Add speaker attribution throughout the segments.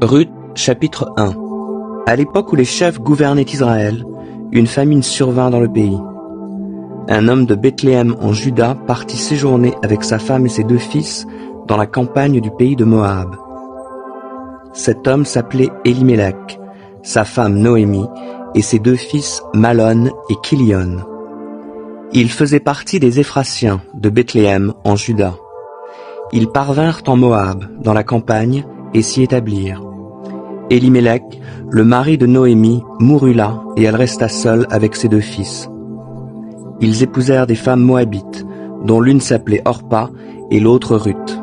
Speaker 1: Ruth, chapitre 1. À l'époque où les chefs gouvernaient Israël, une famine survint dans le pays. Un homme de Bethléem en Juda partit séjourner avec sa femme et ses 2 fils dans la campagne du pays de Moab. Cet homme s'appelait Élimélec, sa femme Noémie et ses 2 fils Malon et Kilion. Ils faisaient partie des Éphrasiens de Bethléem en Juda. Ils parvinrent en Moab, dans la campagne, et s'y établirent. Élimélec, le mari de Noémie, mourut là, et elle resta seule avec ses 2 fils. Ils épousèrent des femmes moabites, dont l'une s'appelait Orpa et l'autre Ruth.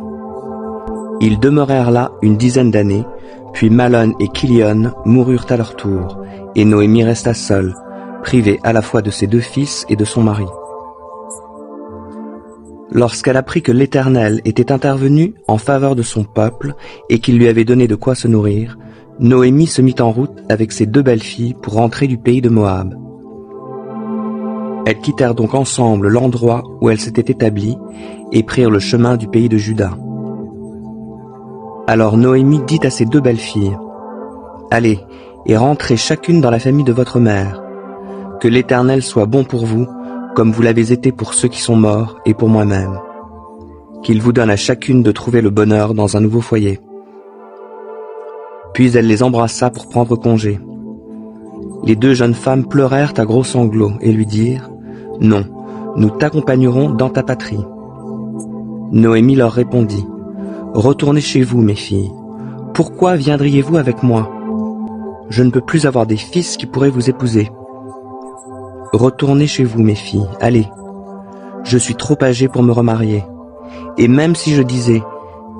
Speaker 1: Ils demeurèrent là une dizaine d'années, puis Malon et Kilion moururent à leur tour, et Noémie resta seule, privée à la fois de ses 2 fils et de son mari. Lorsqu'elle apprit que l'Éternel était intervenu en faveur de son peuple et qu'il lui avait donné de quoi se nourrir, Noémie se mit en route avec ses 2 belles-filles pour rentrer du pays de Moab. Elles quittèrent donc ensemble l'endroit où elles s'étaient établies et prirent le chemin du pays de Juda. Alors Noémie dit à ses 2 belles-filles, « Allez, et rentrez chacune dans la famille de votre mère. Que l'Éternel soit bon pour vous, comme vous l'avez été pour ceux qui sont morts et pour moi-même. Qu'il vous donne à chacune de trouver le bonheur dans un nouveau foyer. » Puis elle les embrassa pour prendre congé. Les 2 jeunes femmes pleurèrent à gros sanglots et lui dirent, « Non, nous t'accompagnerons dans ta patrie. » Noémie leur répondit, « Retournez chez vous, mes filles. Pourquoi viendriez-vous avec moi? Je ne peux plus avoir des fils qui pourraient vous épouser. Retournez chez vous, mes filles, allez. Je suis trop âgée pour me remarier. Et même si je disais,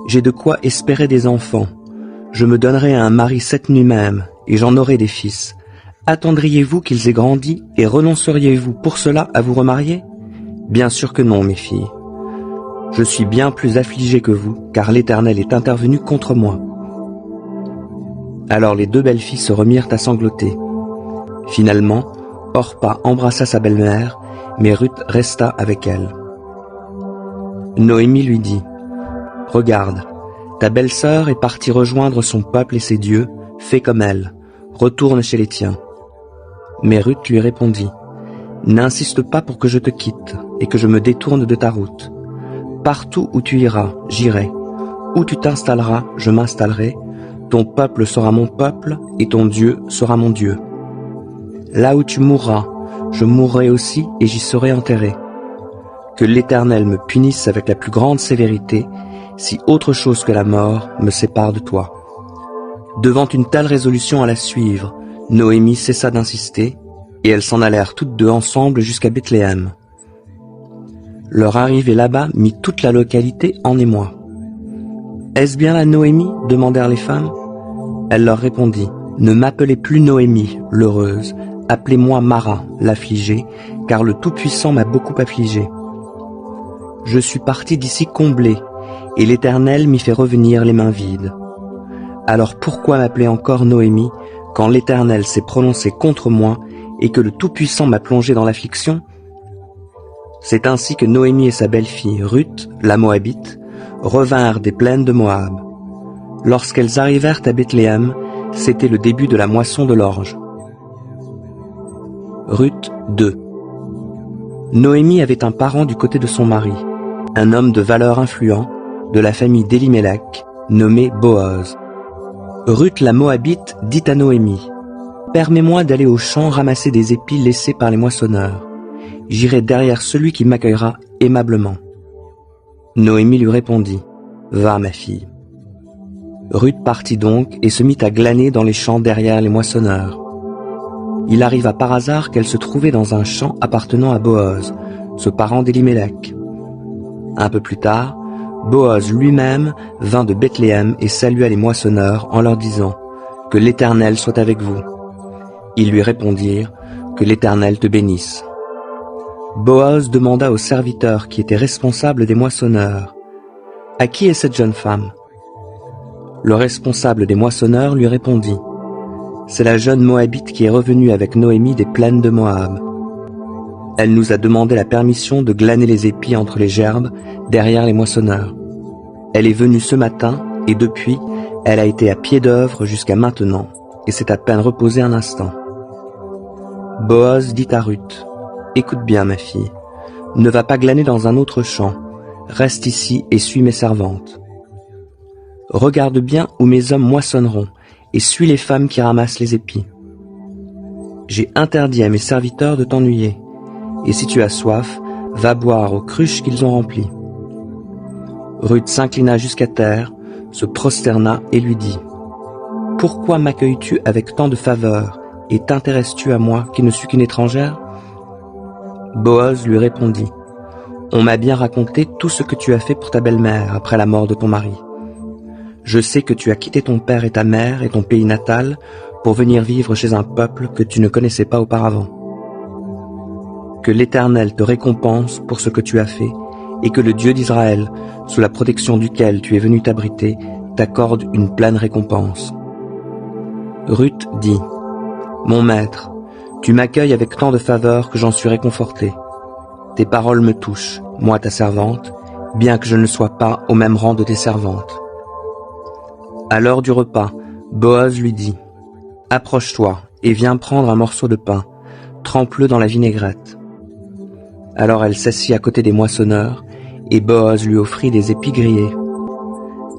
Speaker 1: j'ai de quoi espérer des enfants, je me donnerai à un mari cette nuit même, et j'en aurai des fils. Attendriez-vous qu'ils aient grandi, et renonceriez-vous pour cela à vous remarier? Bien sûr que non, mes filles. Je suis bien plus affligée que vous, car l'Éternel est intervenu contre moi. » Alors les 2 belles filles se remirent à sangloter. Finalement, Orpa embrassa sa belle-mère, mais Ruth resta avec elle. Noémie lui dit, « Regarde, ta belle-sœur est partie rejoindre son peuple et ses dieux, fais comme elle, retourne chez les tiens. » Mais Ruth lui répondit, « N'insiste pas pour que je te quitte et que je me détourne de ta route. Partout où tu iras, j'irai. Où tu t'installeras, je m'installerai. Ton peuple sera mon peuple et ton Dieu sera mon Dieu. Là où tu mourras, je mourrai aussi et j'y serai enterré. Que l'Éternel me punisse avec la plus grande sévérité, si autre chose que la mort me sépare de toi. » Devant une telle résolution à la suivre, Noémie cessa d'insister, et elles s'en allèrent toutes 2 ensemble jusqu'à Bethléem. Leur arrivée là-bas mit toute la localité en émoi. « Est-ce bien la Noémie ?» demandèrent les femmes. Elle leur répondit, « Ne m'appelez plus Noémie, l'heureuse, appelez-moi Mara, l'affligée, car le Tout-Puissant m'a beaucoup affligée. Je suis partie d'ici comblée, et l'Éternel m'y fait revenir les mains vides. Alors pourquoi m'appeler encore Noémie, quand l'Éternel s'est prononcé contre moi, et que le Tout-Puissant m'a plongé dans l'affliction? » C'est ainsi que Noémie et sa belle-fille, Ruth, la Moabite, revinrent des plaines de Moab. Lorsqu'elles arrivèrent à Bethléem, c'était le début de la moisson de l'orge. Ruth 2. Noémie avait un parent du côté de son mari, un homme de valeur influent, de la famille d'Élimélec, nommé Boaz. Ruth la Moabite dit à Noémie, « Permets-moi d'aller au champ ramasser des épis laissés par les moissonneurs. J'irai derrière celui qui m'accueillera aimablement. » Noémie lui répondit, « Va, ma fille. » Ruth partit donc et se mit à glaner dans les champs derrière les moissonneurs. Il arriva par hasard qu'elle se trouvait dans un champ appartenant à Boaz, ce parent d'Élimélec. Un peu plus tard, Boaz lui-même vint de Bethléem et salua les moissonneurs en leur disant « Que l'Éternel soit avec vous. » Ils lui répondirent « Que l'Éternel te bénisse. » Boaz demanda au serviteur qui était responsable des moissonneurs « À qui est cette jeune femme ?» Le responsable des moissonneurs lui répondit « C'est la jeune Moabite qui est revenue avec Noémie des plaines de Moab. Elle nous a demandé la permission de glaner les épis entre les gerbes derrière les moissonneurs. Elle est venue ce matin et depuis, Elle a été à pied d'œuvre jusqu'à maintenant, et s'est à peine reposée un instant. Boaz dit à Ruth, « Écoute bien, ma fille, ne va pas glaner dans un autre champ, reste ici et suis mes servantes. Regarde bien où mes hommes moissonneront, et suis les femmes qui ramassent les épis. J'ai interdit à mes serviteurs de t'ennuyer, et si tu as soif, va boire aux cruches qu'ils ont remplies. » Ruth s'inclina jusqu'à terre, se prosterna et lui dit, « Pourquoi m'accueilles-tu avec tant de faveur, et t'intéresses-tu à moi qui ne suis qu'une étrangère ?» Boaz lui répondit, « On m'a bien raconté tout ce que tu as fait pour ta belle-mère après la mort de ton mari. Je sais que tu as quitté ton père et ta mère et ton pays natal pour venir vivre chez un peuple que tu ne connaissais pas auparavant. Que l'Éternel te récompense pour ce que tu as fait, et que le Dieu d'Israël, sous la protection duquel tu es venu t'abriter, t'accorde une pleine récompense. » Ruth dit, « Mon maître, tu m'accueilles avec tant de faveur que j'en suis réconforté. Tes paroles me touchent, moi ta servante, bien que je ne sois pas au même rang de tes servantes. » À l'heure du repas, Boaz lui dit, « Approche-toi et viens prendre un morceau de pain, trempe-le dans la vinaigrette. » Alors elle s'assit à côté des moissonneurs, et Boaz lui offrit des épis grillés.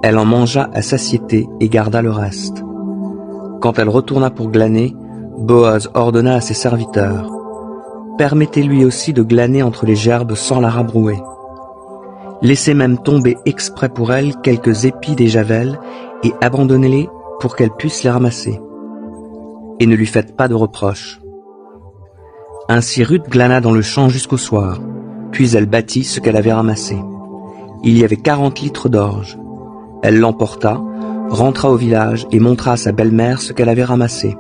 Speaker 1: Elle en mangea à satiété et garda le reste. Quand elle retourna pour glaner, Boaz ordonna à ses serviteurs, « Permettez-lui aussi de glaner entre les gerbes sans la rabrouer. Laissez même tomber exprès pour elle quelques épis des javelles et abandonnez-les pour qu'elle puisse les ramasser. Et ne lui faites pas de reproches. » Ainsi Ruth glana dans le champ jusqu'au soir, puis elle battit ce qu'elle avait ramassé. Il y avait 40 litres d'orge. Elle l'emporta, rentra au village et montra à sa belle-mère ce qu'elle avait ramassé.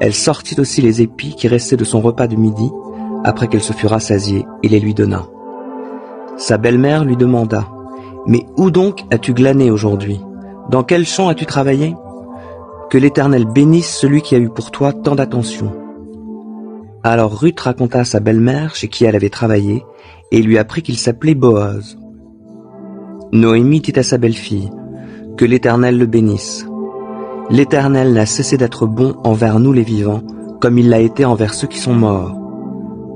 Speaker 1: Elle sortit aussi les épis qui restaient de son repas de midi, après qu'elle se fut rassasiée, et les lui donna. Sa belle-mère lui demanda, « Mais où donc as-tu glané aujourd'hui? Dans quel champ as-tu travaillé? Que l'Éternel bénisse celui qui a eu pour toi tant d'attention. » Alors Ruth raconta à sa belle-mère chez qui elle avait travaillé, et lui apprit qu'il s'appelait Boaz. Noémie dit à sa belle-fille, « Que l'Éternel le bénisse. L'Éternel n'a cessé d'être bon envers nous les vivants, comme il l'a été envers ceux qui sont morts. »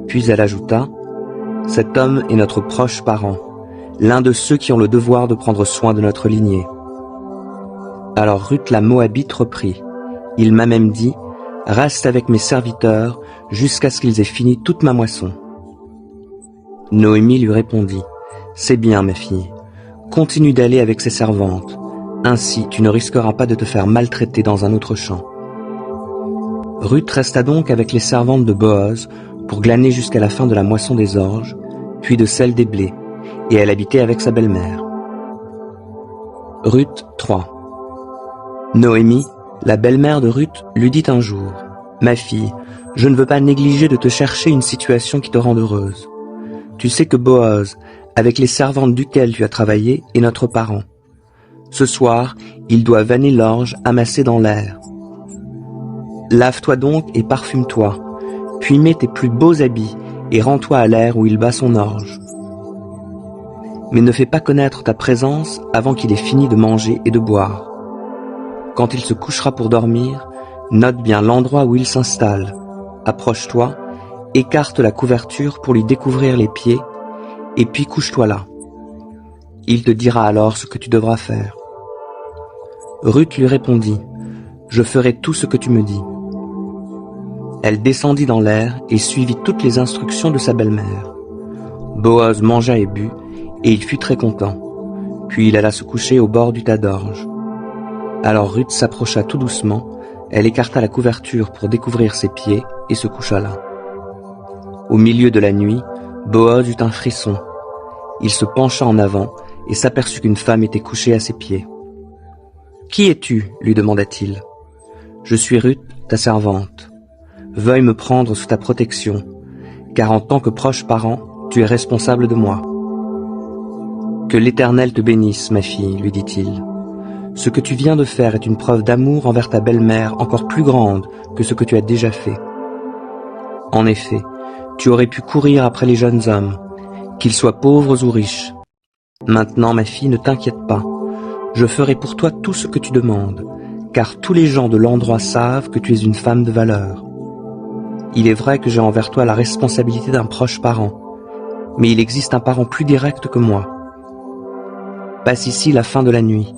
Speaker 1: Puis elle ajouta, « Cet homme est notre proche parent, l'un de ceux qui ont le devoir de prendre soin de notre lignée. » Alors Ruth la Moabite reprit, « Il m'a même dit, « Reste avec mes serviteurs jusqu'à ce qu'ils aient fini toute ma moisson. » Noémie lui répondit, « C'est bien, ma fille, continue d'aller avec ses servantes, ainsi tu ne risqueras pas de te faire maltraiter dans un autre champ. » Ruth resta donc avec les servantes de Boaz pour glaner jusqu'à la fin de la moisson des orges, puis de celle des blés, et elle habitait avec sa belle-mère. Ruth 3. Noémie, la belle-mère de Ruth, lui dit un jour, « Ma fille, je ne veux pas négliger de te chercher une situation qui te rende heureuse. Tu sais que Boaz, avec les servantes duquel tu as travaillé, est notre parent. Ce soir, il doit vanner l'orge amassée dans l'air. Lave-toi donc et parfume-toi, puis mets tes plus beaux habits et rends-toi à l'air où il bat son orge. Mais ne fais pas connaître ta présence avant qu'il ait fini de manger et de boire. Quand il se couchera pour dormir, note bien l'endroit où il s'installe. Approche-toi, écarte la couverture pour lui découvrir les pieds, et puis couche-toi là. Il te dira alors ce que tu devras faire. » Ruth lui répondit, « Je ferai tout ce que tu me dis. » Elle descendit dans l'air et suivit toutes les instructions de sa belle-mère. Boaz mangea et but, et il fut très content. Puis il alla se coucher au bord du tas d'orge. Alors Ruth s'approcha tout doucement, elle écarta la couverture pour découvrir ses pieds et se coucha là. Au milieu de la nuit, Boaz eut un frisson. Il se pencha en avant et s'aperçut qu'une femme était couchée à ses pieds. « Qui es-tu » lui demanda-t-il. « Je suis Ruth, ta servante. Veuille me prendre sous ta protection, car en tant que proche parent, tu es responsable de moi. »« Que l'Éternel te bénisse, ma fille, lui dit-il. Ce que tu viens de faire est une preuve d'amour envers ta belle-mère encore plus grande que ce que tu as déjà fait. En effet, tu aurais pu courir après les jeunes hommes, qu'ils soient pauvres ou riches. Maintenant, ma fille, ne t'inquiète pas. je ferai pour toi tout ce que tu demandes, car tous les gens de l'endroit savent que tu es une femme de valeur. Il est vrai que j'ai envers toi la responsabilité d'un proche parent, mais il existe un parent plus direct que moi. Passe ici la fin de la nuit,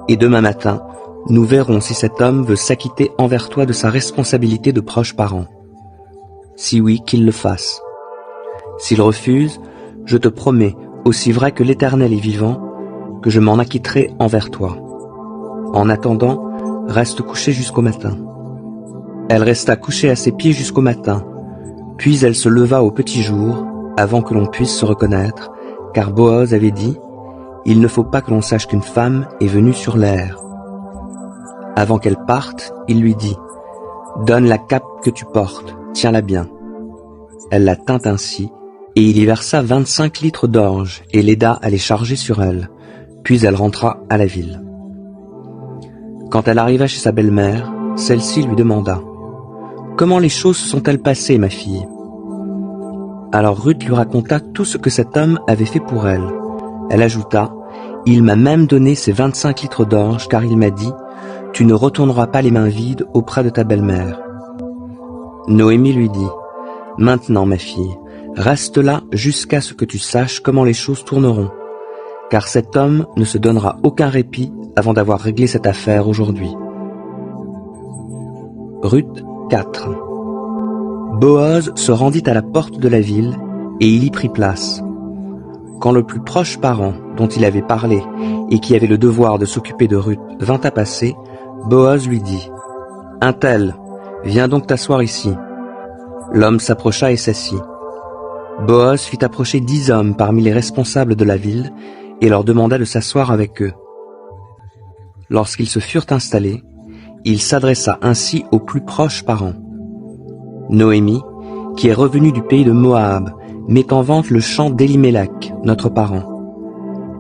Speaker 1: et demain matin, nous verrons si cet homme veut s'acquitter envers toi de sa responsabilité de proche parent. Si oui, qu'il le fasse. S'il refuse, je te promets, aussi vrai que l'Éternel est vivant, que je m'en acquitterai envers toi. En attendant, reste couchée jusqu'au matin. Elle resta couchée à ses pieds jusqu'au matin, puis elle se leva au petit jour, avant que l'on puisse se reconnaître, car Boaz avait dit « Il ne faut pas que l'on sache qu'une femme est venue sur l'aire. » Avant qu'elle parte, il lui dit « Donne la cape que tu portes, tiens-la bien. » Elle la tint ainsi, et il y versa 25 litres d'orge, et l'aida à les charger sur elle. Puis elle rentra à la ville. Quand elle arriva chez sa belle-mère, celle-ci lui demanda « Comment les choses se sont-elles passées, ma fille ?» Alors Ruth lui raconta tout ce que cet homme avait fait pour elle. Elle ajouta « Il m'a même donné ces 25 litres d'orge, car il m'a dit « Tu ne retourneras pas les mains vides auprès de ta belle-mère. » Noémie lui dit « Maintenant, ma fille, reste là jusqu'à ce que tu saches comment les choses tourneront. Car cet homme ne se donnera aucun répit avant d'avoir réglé cette affaire aujourd'hui. » Ruth 4. Boaz se rendit à la porte de la ville, et il y prit place. Quand le plus proche parent, dont il avait parlé, et qui avait le devoir de s'occuper de Ruth, vint à passer, Boaz lui dit « Un tel, viens donc t'asseoir ici. » L'homme s'approcha et s'assit. Boaz fit approcher 10 hommes parmi les responsables de la ville, et leur demanda de s'asseoir avec eux. Lorsqu'ils se furent installés, il s'adressa ainsi aux plus proches parents. Noémie, qui est revenue du pays de Moab, met en vente le champ d'Elimelech, notre parent.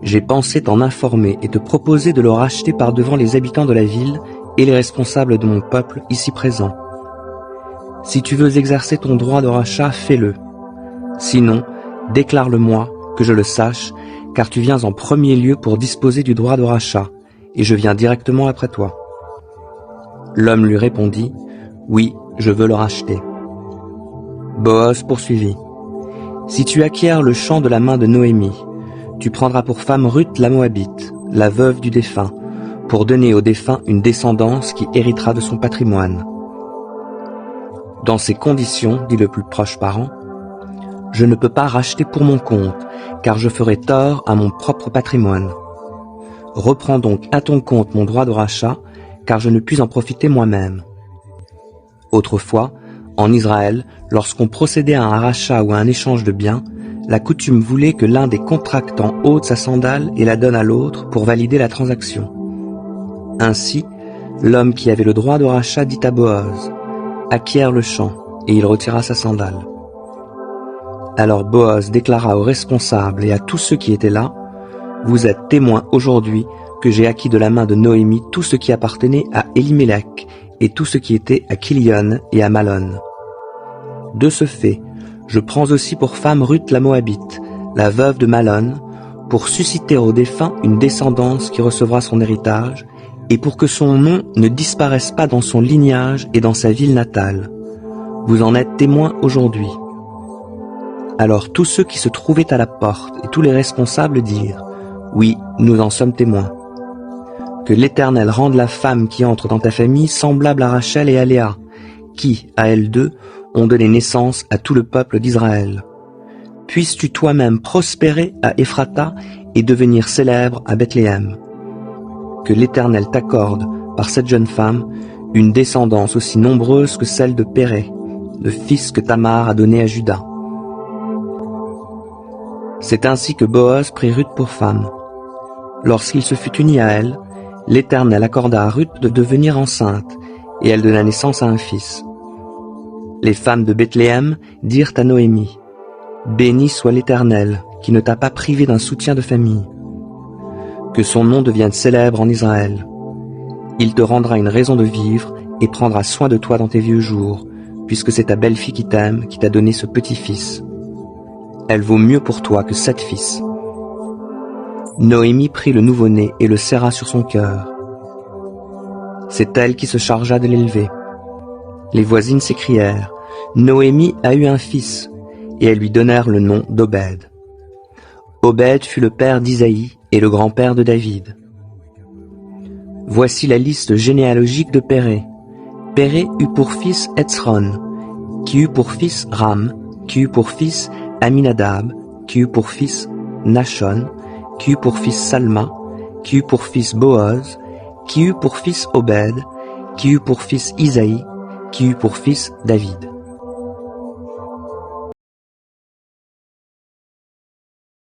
Speaker 1: J'ai pensé t'en informer et te proposer de le racheter par devant les habitants de la ville et les responsables de mon peuple ici présents. Si tu veux exercer ton droit de rachat, fais-le. Sinon, déclare-le-moi, que je le sache, car tu viens en premier lieu pour disposer du droit de rachat, et je viens directement après toi. L'homme lui répondit, « Oui, je veux le racheter. » Boaz poursuivit, « Si tu acquiers le champ de la main de Noémie, tu prendras pour femme Ruth la Moabite, la veuve du défunt, pour donner au défunt une descendance qui héritera de son patrimoine. » Dans ces conditions, dit le plus proche parent, « Je ne peux pas racheter pour mon compte, car je ferai tort à mon propre patrimoine. Reprends donc à ton compte mon droit de rachat, car je ne puis en profiter moi-même. » Autrefois, en Israël, lorsqu'on procédait à un rachat ou à un échange de biens, la coutume voulait que l'un des contractants ôte sa sandale et la donne à l'autre pour valider la transaction. Ainsi, l'homme qui avait le droit de rachat dit à Boaz, « Acquiers le champ », et il retira sa sandale. Alors Boaz déclara aux responsables et à tous ceux qui étaient là, « Vous êtes témoins aujourd'hui que j'ai acquis de la main de Noémie tout ce qui appartenait à Elimelech et tout ce qui était à Kilion et à Malon. De ce fait, je prends aussi pour femme Ruth la Moabite, la veuve de Malon, pour susciter au défunt une descendance qui recevra son héritage, et pour que son nom ne disparaisse pas dans son lignage et dans sa ville natale. Vous en êtes témoins aujourd'hui. » Alors tous ceux qui se trouvaient à la porte et tous les responsables dirent, « Oui, nous en sommes témoins. » Que l'Éternel rende la femme qui entre dans ta famille semblable à Rachel et à Léa, qui, à elles deux, ont donné naissance à tout le peuple d'Israël. Puisses-tu toi-même prospérer à Ephrata et devenir célèbre à Bethléem. Que l'Éternel t'accorde, par cette jeune femme, une descendance aussi nombreuse que celle de Péré, le fils que Tamar a donné à Juda. C'est ainsi que Boaz prit Ruth pour femme. Lorsqu'il se fut uni à elle, l'Éternel accorda à Ruth de devenir enceinte, et elle donna naissance à un fils. Les femmes de Bethléem dirent à Noémie, « Béni soit l'Éternel, qui ne t'a pas privé d'un soutien de famille. Que son nom devienne célèbre en Israël. Il te rendra une raison de vivre et prendra soin de toi dans tes vieux jours, puisque c'est ta belle-fille qui t'aime, qui t'a donné ce petit-fils. Elle vaut mieux pour toi que 7 fils. » Noémie prit le nouveau-né et le serra sur son cœur. C'est elle qui se chargea de l'élever. Les voisines s'écrièrent « Noémie a eu un fils » et elles lui donnèrent le nom d'Obed. Obed fut le père d'Isaïe et le grand-père de David. Voici la liste généalogique de Péré. Péré eut pour fils Hetzron, qui eut pour fils Ram, qui eut pour fils Aminadab, qui eut pour fils Nachon, qui eut pour fils Salma, qui eut pour fils Boaz, qui eut pour fils Obed, qui eut pour fils Isaïe, qui eut pour fils David.